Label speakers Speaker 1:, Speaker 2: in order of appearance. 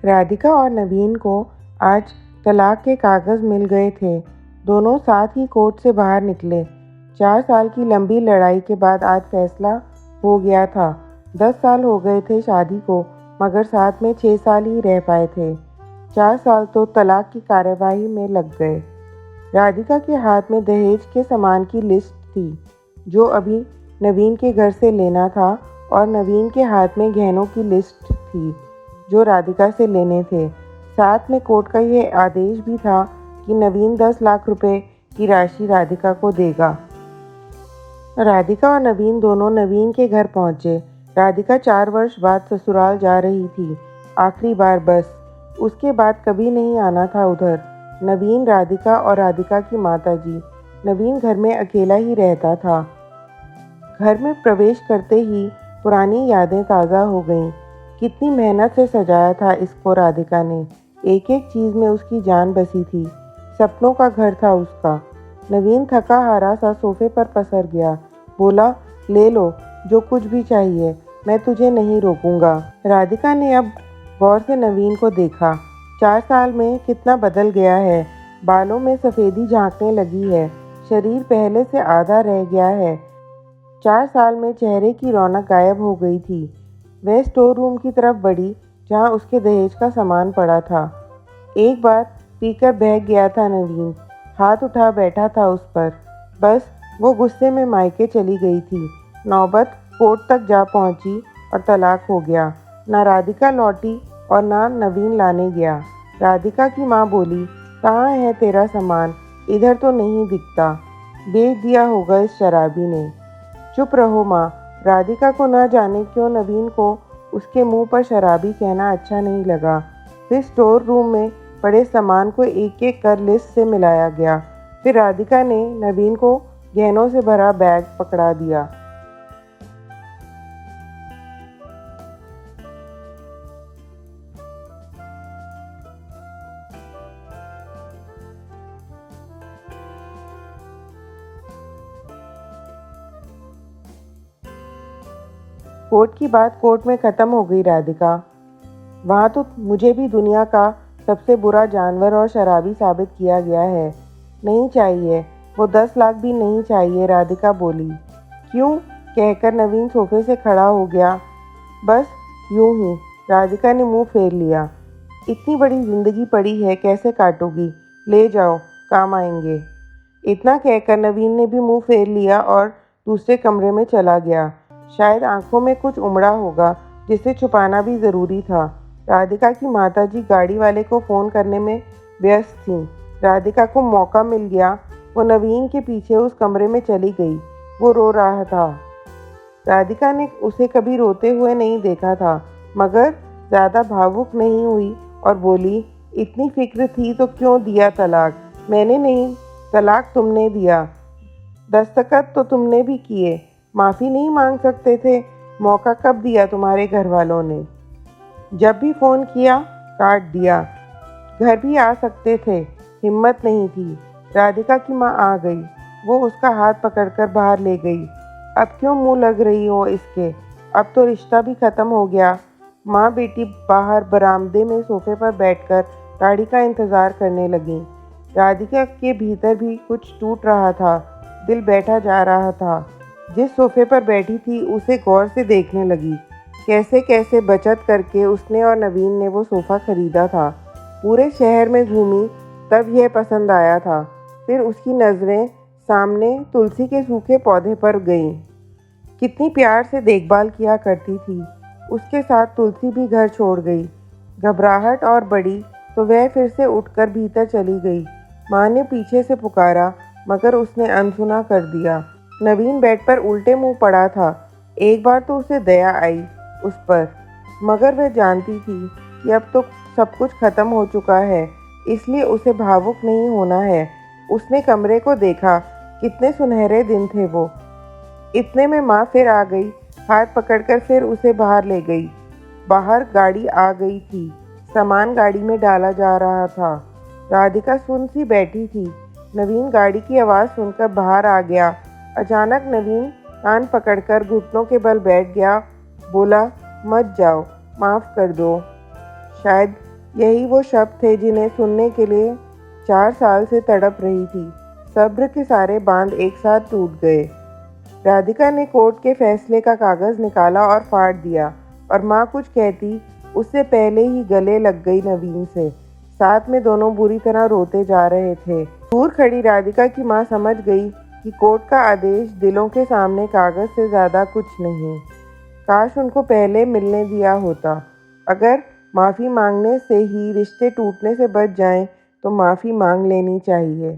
Speaker 1: राधिका और नवीन को आज तलाक के कागज़ मिल गए थे। दोनों साथ ही कोर्ट से बाहर निकले। 4 साल की लंबी लड़ाई के बाद आज फैसला हो गया था। 10 साल हो गए थे शादी को, मगर साथ में 6 साल ही रह पाए थे। 4 साल तो तलाक की कार्यवाही में लग गए। राधिका के हाथ में दहेज के सामान की लिस्ट थी, जो अभी नवीन के घर से लेना था, और नवीन के हाथ में गहनों की लिस्ट थी, जो राधिका से लेने थे। साथ में कोर्ट का यह आदेश भी था कि नवीन 10 लाख रुपए की राशि राधिका को देगा। राधिका और नवीन दोनों नवीन के घर पहुंचे। राधिका 4 वर्ष बाद ससुराल जा रही थी, आखिरी बार बस। उसके बाद कभी नहीं आना था उधर। नवीन, राधिका और राधिका की माताजी। नवीन घर में अकेला ही रहता था। घर में प्रवेश करते ही पुरानी यादें ताज़ा हो गईं। कितनी मेहनत से सजाया था इसको राधिका ने। एक एक चीज़ में उसकी जान बसी थी। सपनों का घर था उसका। नवीन थका हारा सा सोफे पर पसर गया। बोला, ले लो जो कुछ भी चाहिए, मैं तुझे नहीं रोकूंगा। राधिका ने अब गौर से नवीन को देखा। 4 साल में कितना बदल गया है। बालों में सफ़ेदी झांकने लगी है। शरीर पहले से आधा रह गया है। 4 साल में चेहरे की रौनक गायब हो गई थी। वह स्टोर रूम की तरफ बढ़ी, जहां उसके दहेज का सामान पड़ा था। एक बार पीकर बहक गया था नवीन। हाथ उठा बैठा था उस पर। बस वो गुस्से में मायके चली गई थी। नौबत कोर्ट तक जा पहुंची और तलाक हो गया। ना राधिका लौटी और ना नवीन लाने गया। राधिका की माँ बोली, कहाँ है तेरा सामान? इधर तो नहीं दिखता। बेच दिया होगा इस शराबी ने। चुप रहो माँ। राधिका को न जाने क्यों नवीन को उसके मुंह पर शराबी कहना अच्छा नहीं लगा। फिर स्टोर रूम में पड़े सामान को एक एक कर लिस्ट से मिलाया गया। फिर राधिका ने नवीन को गहनों से भरा बैग पकड़ा दिया। कोर्ट की बात कोर्ट में ख़त्म हो गई राधिका। वहाँ तो मुझे भी दुनिया का सबसे बुरा जानवर और शराबी साबित किया गया है। नहीं चाहिए, वो 10 लाख भी नहीं चाहिए, राधिका बोली। क्यों? कहकर नवीन सोफे से खड़ा हो गया। बस यूं ही। राधिका ने मुंह फेर लिया। इतनी बड़ी जिंदगी पड़ी है, कैसे काटोगी? ले जाओ, काम आएंगे। इतना कहकर नवीन ने भी मुंह फेर लिया और दूसरे कमरे में चला गया। शायद आंखों में कुछ उमड़ा होगा, जिसे छुपाना भी ज़रूरी था। राधिका की माताजी गाड़ी वाले को फ़ोन करने में व्यस्त थीं। राधिका को मौका मिल गया। वो नवीन के पीछे उस कमरे में चली गई। वो रो रहा था। राधिका ने उसे कभी रोते हुए नहीं देखा था, मगर ज़्यादा भावुक नहीं हुई और बोली, इतनी फिक्र थी तो क्यों दिया तलाक? मैंने नहीं, तलाक तुमने दिया। दस्तखत तो तुमने भी किए। माफ़ी नहीं मांग सकते थे? मौका कब दिया तुम्हारे घर वालों ने? जब भी फ़ोन किया, काट दिया। घर भी आ सकते थे, हिम्मत नहीं थी। राधिका की माँ आ गई। वो उसका हाथ पकड़कर बाहर ले गई। अब क्यों मुंह लग रही हो इसके? अब तो रिश्ता भी ख़त्म हो गया। माँ बेटी बाहर बरामदे में सोफे पर बैठकर गाड़ी का इंतज़ार करने लगी। राधिका के भीतर भी कुछ टूट रहा था। दिल बैठा जा रहा था। जिस सोफे पर बैठी थी उसे गौर से देखने लगी। कैसे कैसे बचत करके उसने और नवीन ने वो सोफ़ा खरीदा था। पूरे शहर में घूमी, तब यह पसंद आया था। फिर उसकी नज़रें सामने तुलसी के सूखे पौधे पर गईं। कितनी प्यार से देखभाल किया करती थी। उसके साथ तुलसी भी घर छोड़ गई। घबराहट और बढ़ी तो वह फिर से उठकर भीतर चली गई। माँ ने पीछे से पुकारा, मगर उसने अनसुना कर दिया। नवीन बेड पर उल्टे मुंह पड़ा था। एक बार तो उसे दया आई उस पर, मगर वह जानती थी कि अब तो सब कुछ खत्म हो चुका है, इसलिए उसे भावुक नहीं होना है। उसने कमरे को देखा। कितने सुनहरे दिन थे वो। इतने में माँ फिर आ गई। हाथ पकड़कर फिर उसे बाहर ले गई। बाहर गाड़ी आ गई थी। सामान गाड़ी में डाला जा रहा था। राधिका सुन सी बैठी थी। नवीन गाड़ी की आवाज़ सुनकर बाहर आ गया। अचानक नवीन कान पकड़कर घुटनों के बल बैठ गया। बोला, मत जाओ, माफ़ कर दो। शायद यही वो शब्द थे जिन्हें सुनने के लिए 4 साल से तड़प रही थी। सब्र के सारे बांध एक साथ टूट गए। राधिका ने कोर्ट के फैसले का कागज़ निकाला और फाड़ दिया, और माँ कुछ कहती उससे पहले ही गले लग गई नवीन से। साथ में दोनों बुरी तरह रोते जा रहे थे। दूर खड़ी राधिका की माँ समझ गई कि कोर्ट का आदेश दिलों के सामने कागज़ से ज़्यादा कुछ नहीं। काश उनको पहले मिलने दिया होता। अगर माफ़ी मांगने से ही रिश्ते टूटने से बच जाएं, तो माफ़ी मांग लेनी चाहिए।